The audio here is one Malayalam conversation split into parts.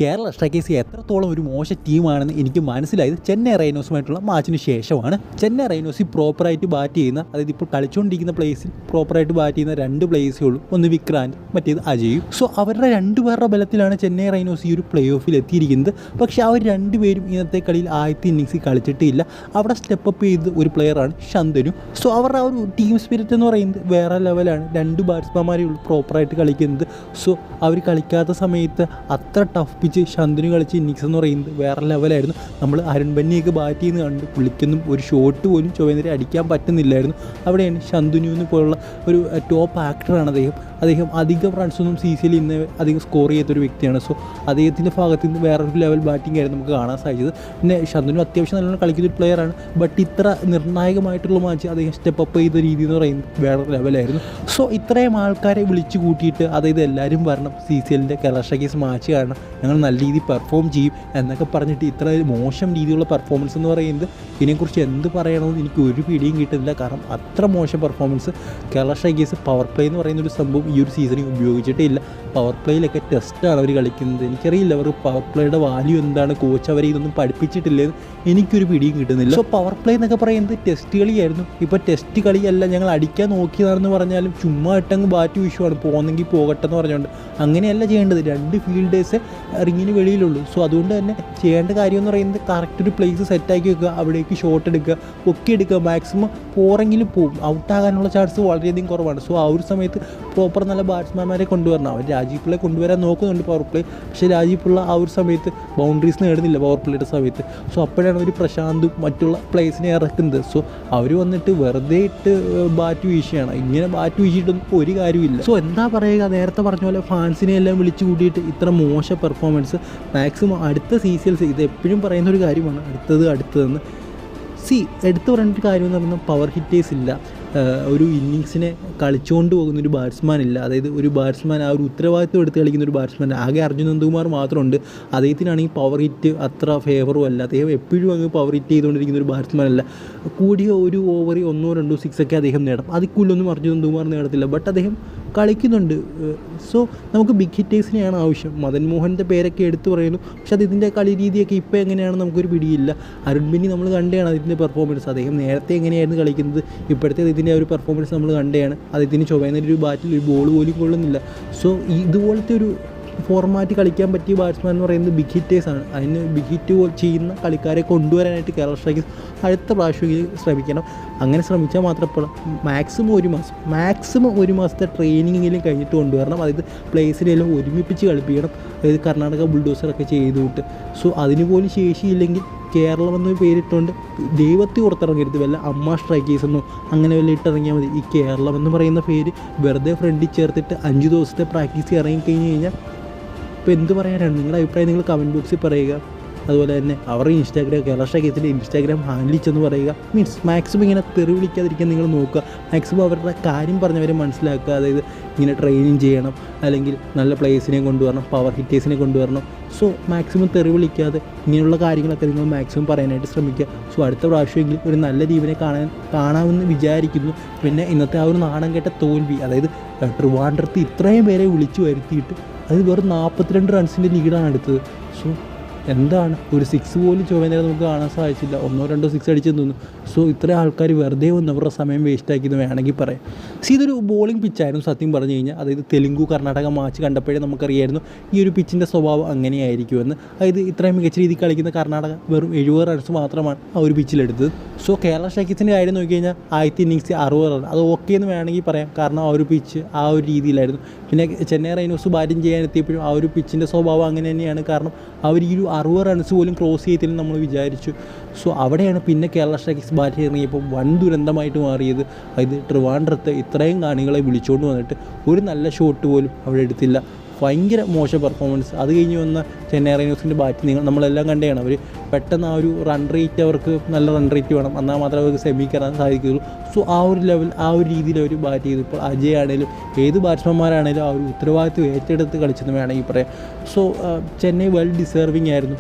കേരള സ്ട്രൈക്കേഴ്സ് എത്രത്തോളം ഒരു മോശം ടീമാണെന്ന് എനിക്ക് മനസ്സിലായത് ചെന്നൈ റൈനോസുമായിട്ടുള്ള മാച്ചിന് ശേഷമാണ്. ചെന്നൈ റൈനോസ് പ്രോപ്പറായിട്ട് ബാറ്റ് ചെയ്യുന്ന, അതായത് ഇപ്പോൾ കളിച്ചുകൊണ്ടിരിക്കുന്ന പ്ലേസിൽ പ്രോപ്പറായിട്ട് ബാറ്റ് ചെയ്യുന്ന 2 പ്ലേയേഴ്സേ ഉള്ളൂ. ഒന്ന് വിക്രാന്ത്, മറ്റേത് അജയും. സോ അവരുടെ 2 പേരുടെ ബലത്തിലാണ് ചെന്നൈ റൈനോസ് ഈ ഒരു പ്ലേ ഓഫിൽ എത്തിയിരിക്കുന്നത്. പക്ഷേ അവർ 2 പേരും ഇന്നത്തെ കളിയിൽ ആദ്യത്തെ ഇന്നിങ്സിൽ കളിച്ചിട്ടില്ല. അവിടെ സ്റ്റെപ്പ് ചെയ്ത് ഒരു പ്ലെയറാണ് ശന്തനു. സോ അവരുടെ ആ ഒരു ടീം സ്പിരിറ്റ് എന്ന് പറയുന്നത് വേറെ ലെവലാണ്. 2 ബാറ്റ്സ്മാന്മാരേ ഉള്ളൂ പ്രോപ്പറായിട്ട് കളിക്കുന്നത്. സോ അവർ കളിക്കാത്ത സമയത്ത് അത്ര ടഫ് പിച്ച് ശന്തനു കളിച്ച ഇന്നിങ്സ് എന്ന് പറയുന്നത് വേറെ ലെവലായിരുന്നു. നമ്മൾ അരുൺ ബന്നിയൊക്കെ ബാറ്റ് ചെയ്യുന്ന കണ്ട് പുള്ളിക്കൊന്നും ഒരു ഷോട്ട് പോലും ചൊവ്വേന്ദ്രെ അടിക്കാൻ പറ്റുന്നില്ലായിരുന്നു. അവിടെയാണ് ശന്തനു പോലുള്ള ഒരു ടോപ്പ് ആക്ടറാണ് അദ്ദേഹം അധികം റൺസൊന്നും CCL ഇന്ന് അധികം സ്കോർ ചെയ്യാത്തൊരു വ്യക്തിയാണ്. സോ അദ്ദേഹത്തിൻ്റെ ഭാഗത്ത് നിന്ന് വേറൊരു ലെവൽ ബാറ്റിംഗ് ആയിരുന്നു നമുക്ക് കാണാൻ സാധിച്ചത്. പിന്നെ ശന്തനു അത്യാവശ്യം നല്ലോണം കളിക്കുന്ന ഒരു പ്ലെയറാണ്. ബട്ട് ഇത്ര നിർണായകമായിട്ടുള്ള മാച്ച് അദ്ദേഹം സ്റ്റെപ്പ് അപ്പ് ചെയ്ത രീതി എന്ന് പറയുന്നത് വേറെ ലെവലായിരുന്നു. സോ ഇത്രയും ആൾക്കാരെ വിളിച്ചു കൂട്ടിയിട്ട് അതായത് എല്ലാവരും വരണം, CCLൻ്റെ കേരള സ്ട്രൈക്കേഴ്സ് മാച്ച് കാണണം, ഞങ്ങൾ നല്ല രീതിയിൽ പെർഫോം ചെയ്യും എന്നൊക്കെ പറഞ്ഞിട്ട് ഇത്ര മോശം രീതിയിലുള്ള പെർഫോമൻസ് എന്ന് പറയുന്നത് ഇതിനെക്കുറിച്ച് എന്ത് പറയണമെന്ന് എനിക്ക് ഒരു പിടിയും കിട്ടുന്നില്ല. കാരണം അത്ര മോശം performance Kerala strikers power play എന്ന് പറയുന്നൊരു സംഭവം ഈ ഒരു സീസണിൽ ഉപയോഗിച്ചിട്ടില്ല. പവർ പ്ലേയിലൊക്കെ ടെസ്റ്റാണ് അവർ കളിക്കുന്നത്. എനിക്കറിയില്ല അവർ പവർ പ്ലേയുടെ വാല്യൂ എന്താണ്, കോച്ച് അവരെ ഇതൊന്നും പഠിപ്പിച്ചിട്ടില്ലെന്ന് എനിക്കൊരു പിടിയും കിട്ടുന്നില്ല. സോ പവർ പ്ലേ എന്നൊക്കെ പറയുന്നത് ടെസ്റ്റ് കളിയായിരുന്നു. ഇപ്പോൾ ടെസ്റ്റ് കളിയല്ല, ഞങ്ങൾ അടിക്കാൻ നോക്കിയതാണെന്ന് പറഞ്ഞാലും ചുമ്മാ ഇട്ടങ്ങ് ബാറ്റ് വിഷയമാണ്, പോകുന്നെങ്കിൽ പോകട്ടെ എന്ന് പറഞ്ഞുകൊണ്ട് അങ്ങനെയല്ല ചെയ്യേണ്ടത്. 2 ഫീൽഡേഴ്സ് റിങ്ങിന് വെളിയിലുള്ളൂ. സോ അതുകൊണ്ട് തന്നെ ചെയ്യേണ്ട കാര്യം എന്ന് പറയുന്നത് കറക്റ്റ് ഒരു പ്ലേസ് സെറ്റാക്കി വെക്കുക, അവിടേക്ക് ഷോട്ട് എടുക്കുക, പൊക്കി എടുക്കുക. മാക്സിമം പോറെങ്കിലും പോകും, ഔട്ടാകാനുള്ള ചാൻസ് വളരെയധികം കുറവാണ്. സോ ആ ഒരു സമയത്ത് പ്രോപ്പർ നല്ല ബാറ്റ്സ്മാൻമാരെ കൊണ്ടുവരണം. അവർ രാജീവ് പിള്ളയെ കൊണ്ടുവരാൻ നോക്കുന്നുണ്ട് പവർ പ്ലേ. പക്ഷേ രാജീവ് പിള്ള ആ ഒരു സമയത്ത് ബൗണ്ടറീസ് നേടുന്നില്ല പവർ പ്ലേയുടെ സമയത്ത്. സോ അപ്പോഴാണ് അവർ പ്രശാന്തും മറ്റുള്ള പ്ലേയേഴ്സിനെ ഇറക്കുന്നത്. സോ അവർ വന്നിട്ട് വെറുതെ ഇട്ട് ബാറ്റ് വീശിയാണ്. ഇങ്ങനെ ബാറ്റ് വീശിയിട്ടൊന്നും ഒരു കാര്യമില്ല. സോ എന്താ പറയുക, നേരത്തെ പറഞ്ഞ പോലെ ഫാൻസിനെ എല്ലാം വിളിച്ചു കൂട്ടിയിട്ട് ഇത്ര മോശം പെർഫോമൻസ് മാക്സിമം അടുത്ത CCLs ഇത് എപ്പോഴും പറയുന്നൊരു കാര്യമാണ്, അടുത്തതെന്ന്. എടുത്തു പറയേണ്ട കാര്യം എന്ന് പറയുന്നത് പവർ ഹിറ്റേഴ്സ് ഇല്ല. ഒരു ഇന്നിങ്സിനെ കളിച്ചുകൊണ്ട് പോകുന്നൊരു ബാറ്റ്സ്മാൻ ഇല്ല. അതായത് ഒരു ബാറ്റ്സ്മാൻ ആ ഒരു ഉത്തരവാദിത്വം എടുത്ത് കളിക്കുന്ന ഒരു ബാറ്റ്സ്മാൻ ആകെ അർജുൻ നന്ദകുമാർ മാത്രമുണ്ട്. അദ്ദേഹത്തിനാണെങ്കിൽ പവർ ഹിറ്റ് അത്ര ഫേവറും അല്ല. അദ്ദേഹം എപ്പോഴും അങ്ങ് പവർ ഹിറ്റ് ചെയ്തുകൊണ്ടിരിക്കുന്ന ഒരു ബാറ്റ്സ്മാൻ അല്ല. കൂടിയ ഒരു ഓവറിൽ 1-2 സിക്സൊക്കെ അദ്ദേഹം നേടും. അതിൽ കൂടുതലൊന്നും അർജുൻ നന്ദകുമാർ നേടത്തില്ല. ബട്ട് അദ്ദേഹം കളിക്കുന്നുണ്ട്. സോ നമുക്ക് ബിഗ് ഹിറ്റേഴ്സിനെയാണ് ആവശ്യം. മദൻ മോഹൻ്റെ പേരൊക്കെ എടുത്തു പറയുന്നു. പക്ഷെ അത് ഇതിൻ്റെ കളി രീതിയൊക്കെ ഇപ്പോൾ എങ്ങനെയാണെന്ന് നമുക്കൊരു പിടിയില്ല. അരുൺ ബന്നി നമ്മൾ കണ്ടതാണ് അതിൻ്റെ പെർഫോമൻസ്. അദ്ദേഹം നേരത്തെ എങ്ങനെയായിരുന്നു കളിക്കുന്നത്, ഇപ്പോഴത്തെ ഇതിൻ്റെ ഒരു പെർഫോമൻസ് നമ്മൾ കണ്ടതാണ്. അദ്ദേഹത്തിന് ചൊവ്വേന്നൊരു ഒരു ബാറ്റിൽ ഒരു ബോൾ പോലും കൊള്ളുന്നില്ല. സോ ഇതുപോലത്തെ ഒരു ഫോർമാറ്റ് കളിക്കാൻ പറ്റിയ ബാറ്റ്സ്മാൻ എന്ന് പറയുന്നത് ബിഗ് ഹിറ്റേഴ്സാണ്. അതിന് ബിഗ് ഹിറ്റ് ചെയ്യുന്ന കളിക്കാരെ കൊണ്ടുവരാനായിട്ട് കേരള സ്ട്രൈക്കേഴ്സ് അടുത്ത പ്രാവശ്യം ശ്രമിക്കണം. അങ്ങനെ ശ്രമിച്ചാൽ മാത്രം മാക്സിമം ഒരു മാസത്തെ ട്രെയിനിങ്ങിലും കഴിഞ്ഞിട്ട് കൊണ്ടുവരണം. അതായത് പ്ലേസിനെല്ലാം ഒരുമിപ്പിച്ച് കളിപ്പിക്കണം. അതായത് കർണാടക ബുൾഡോസറൊക്കെ ചെയ്തുവിട്ട്. സോ അതിന് പോലും ശേഷിയില്ലെങ്കിൽ കേരളം എന്ന പേരിട്ടുകൊണ്ട് ദൈവത്തെ പുറത്തിറങ്ങരുത്. വല്ല അമ്മ സ്ട്രൈക്കേഴ്സ് എന്നോ അങ്ങനെ വല്ല ഇട്ടിറങ്ങിയാൽ മതി. ഈ കേരളം എന്ന് പറയുന്ന പേര് വെറുതെ ഫ്രണ്ടിൽ ചേർത്തിട്ട് 5 ദിവസത്തെ പ്രാക്ടീസ് ഇറങ്ങിക്കഴിഞ്ഞ് കഴിഞ്ഞാൽ ഇപ്പോൾ എന്ത് പറയാനാണ്? നിങ്ങളുടെ അഭിപ്രായം നിങ്ങൾ കമൻറ്റ് ബോക്സിൽ പറയുക. അതുപോലെ തന്നെ അവരുടെ കേരള സ്ട്രൈക്കേഴ്സിൻ്റെ ഇൻസ്റ്റാഗ്രാം ഹാൻഡിൽ ചെന്ന് പറയുക. മീൻസ് മാക്സിമം ഇങ്ങനെ തെറി വിളിക്കാതിരിക്കാൻ നിങ്ങൾ നോക്കുക. മാക്സിമം അവരുടെ കാര്യം പറഞ്ഞവരെ മനസ്സിലാക്കുക. അതായത് ഇങ്ങനെ ട്രെയിനിങ് ചെയ്യണം, അല്ലെങ്കിൽ നല്ല പ്ലേയേഴ്സിനെ കൊണ്ടുവരണം, പവർ ഹിറ്റേഴ്സിനെ കൊണ്ടുവരണം. സോ മാക്സിമം തെറി വിളിക്കാതെ ഇങ്ങനെയുള്ള കാര്യങ്ങളൊക്കെ നിങ്ങൾ മാക്സിമം പറയാനായിട്ട് ശ്രമിക്കുക. സോ അടുത്ത പ്രാവശ്യമെങ്കിലും ഒരു നല്ല ടീമിനെ കാണാമെന്ന് വിചാരിക്കുന്നു. പിന്നെ ഇന്നത്തെ ആ ഒരു നാണം കേട്ട തോൽവി, അതായത് ട്രിവാൻഡ്രത്ത് ഇത്രയും പേരെ വിളിച്ചു വരുത്തിയിട്ട് അത് വെറും 42 റൺസിൻ്റെ ലീഡാണ് എടുത്തത്. സോ എന്താണ് ഒരു 6 പോലും ചൊവ്വേന്നേരം നമുക്ക് കാണാൻ സാധിച്ചില്ല. 1-2 സിക്സ് അടിച്ചെന്ന് തോന്നുന്നു. സോ ഇത്രയും ആൾക്കാർ വെറുതെ ഒന്ന് അവരുടെ സമയം വേസ്റ്റാക്കിയെന്ന് വേണമെങ്കിൽ പറയാം. ഇതൊരു ബോളിംഗ് പിച്ചായിരുന്നു സത്യം പറഞ്ഞു കഴിഞ്ഞാൽ. അതായത് തെലുങ്കു കർണാടക മാച്ച് കണ്ടപ്പോഴേ നമുക്കറിയായിരുന്നു ഈ ഒരു പിച്ചിൻ്റെ സ്വഭാവം അങ്ങനെയായിരിക്കുമെന്ന്. അതായത് ഇത്രയും മികച്ച രീതിയിൽ കളിക്കുന്ന കർണാടക വെറും 70 റൺസ് മാത്രമാണ് ആ ഒരു പിച്ചിലെടുത്തത്. സോ കേരള സ്ട്രൈക്കേഴ്സിൻ്റെ കാര്യം നോക്കി കഴിഞ്ഞാൽ ആദ്യത്തെ ഇന്നിങ്സ് 60 റൺ, അത് ഓക്കെ എന്ന് വേണമെങ്കിൽ പറയാം. കാരണം ആ ഒരു പിച്ച് ആ ഒരു രീതിയിലായിരുന്നു. പിന്നെ ചെന്നൈ റൈനോസ് ബാറ്റിംഗ് ചെയ്യാനെത്തിയപ്പോഴും ആ ഒരു പിച്ചിൻ്റെ സ്വഭാവം അങ്ങനെ തന്നെയാണ്. കാരണം അവർ ഈ ഒരു 60 റൺസ് പോലും ക്രോസ് ചെയ്തില്ലെന്ന് നമ്മൾ വിചാരിച്ചു. സോ അവിടെയാണ് പിന്നെ കേരള സ്ട്രൈക്കേഴ്സ് ബാറ്റ് ഇറങ്ങിയപ്പോൾ വൻ ദുരന്തമായിട്ട് മാറിയത്. അതായത് ട്രിവാൻഡ്രത്ത് ഇത്രയും കാണികളെ വിളിച്ചുകൊണ്ട് വന്നിട്ട് ഒരു നല്ല ഷോട്ട് പോലും അവിടെ എടുത്തില്ല. ഭയങ്കര മോശം പെർഫോമൻസ്. അത് കഴിഞ്ഞ് വന്ന ചെന്നൈ റൈനോസിൻ്റെ ബാറ്റ് നമ്മളെല്ലാം കണ്ടതാണ്. അവർ പെട്ടെന്ന് ആ ഒരു റൺ റേറ്റ്, അവർക്ക് നല്ല റൺ റേറ്റ് വേണം, എന്നാൽ മാത്രമേ അവർക്ക് സെമി കയറാൻ സാധിക്കുകയുള്ളൂ. സോ ആ ഒരു ലെവൽ, ആ ഒരു രീതിയിൽ അവർ ബാറ്റ് ചെയ്തു. ഇപ്പോൾ അജയ് ആണെങ്കിലും ഏത് ബാറ്റ്സ്മാൻമാരാണെങ്കിലും ആ ഒരു ഉത്തരവാദിത്വം ഏറ്റെടുത്ത് കളിച്ചെന്ന് വേണമെങ്കിൽ പറയാം. സോ ചെന്നൈ വെൽ ഡിസേർവിങ് ആയിരുന്നു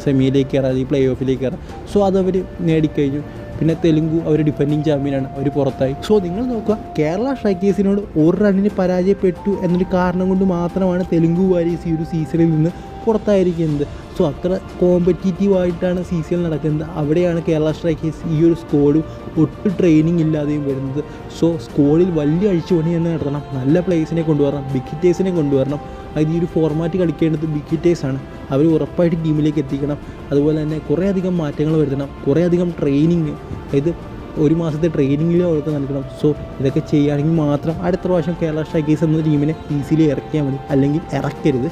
സെമിയിലേക്ക് കയറാൻ, ഈ പ്ലേ ഓഫിലേക്ക് കയറാൻ. സോ അതവർ നേടിക്കഴിഞ്ഞു. പിന്നെ തെലുങ്കു അവർ ഡിഫെൻഡിങ് ചാമ്പ്യനാണ്, അവർ പുറത്തായി. സോ നിങ്ങൾ നോക്കുക, കേരള സ്ട്രൈക്കേഴ്സിനോട് ഒരു റണ്ണിന് പരാജയപ്പെട്ടു എന്നൊരു കാരണം കൊണ്ട് മാത്രമാണ് തെലുങ്കു വാരിയേഴ്സ് ഈ ഒരു സീസണിൽ നിന്ന് പുറത്തായിരിക്കുന്നത്. സോ അത്ര കോമ്പറ്റീറ്റീവായിട്ടാണ് സീസൺ നടക്കുന്നത്. അവിടെയാണ് കേരള സ്ട്രൈക്കേഴ്സ് ഈ ഒരു സ്ക്വാഡും ഒട്ടും ട്രെയിനിങ് ഇല്ലാതെയും വരുന്നത്. സോ സ്ക്വാഡിൽ വലിയ അഴിച്ചുപണി തന്നെ നടത്തണം, നല്ല പ്ലേയേഴ്സിനെ കൊണ്ടുവരണം, ബിഗ് ഹിറ്റേഴ്സിനെ കൊണ്ടുവരണം. അത് ഈ ഒരു ഫോർമാറ്റ് കളിക്കേണ്ടത് ബിഗ് ഹിറ്റേഴ്സാണ്, അവർ ഉറപ്പായിട്ട് ടീമിലേക്ക് എത്തിക്കണം. അതുപോലെ തന്നെ കുറേ അധികം മാറ്റങ്ങൾ വരുത്തണം, കുറേ അധികം ട്രെയിനിങ്, അതായത് 1 മാസത്തെ ട്രെയിനിങ്ങിൽ അവർക്ക് നൽകണം. സോ ഇതൊക്കെ ചെയ്യുകയാണെങ്കിൽ മാത്രം അടുത്ത പ്രാവശ്യം കേരള സ്ട്രൈക്കേഴ്സ് എന്ന ടീമിനെ ഈസിലി ഇറക്കിയാൽ മതി, അല്ലെങ്കിൽ ഇറക്കരുത്.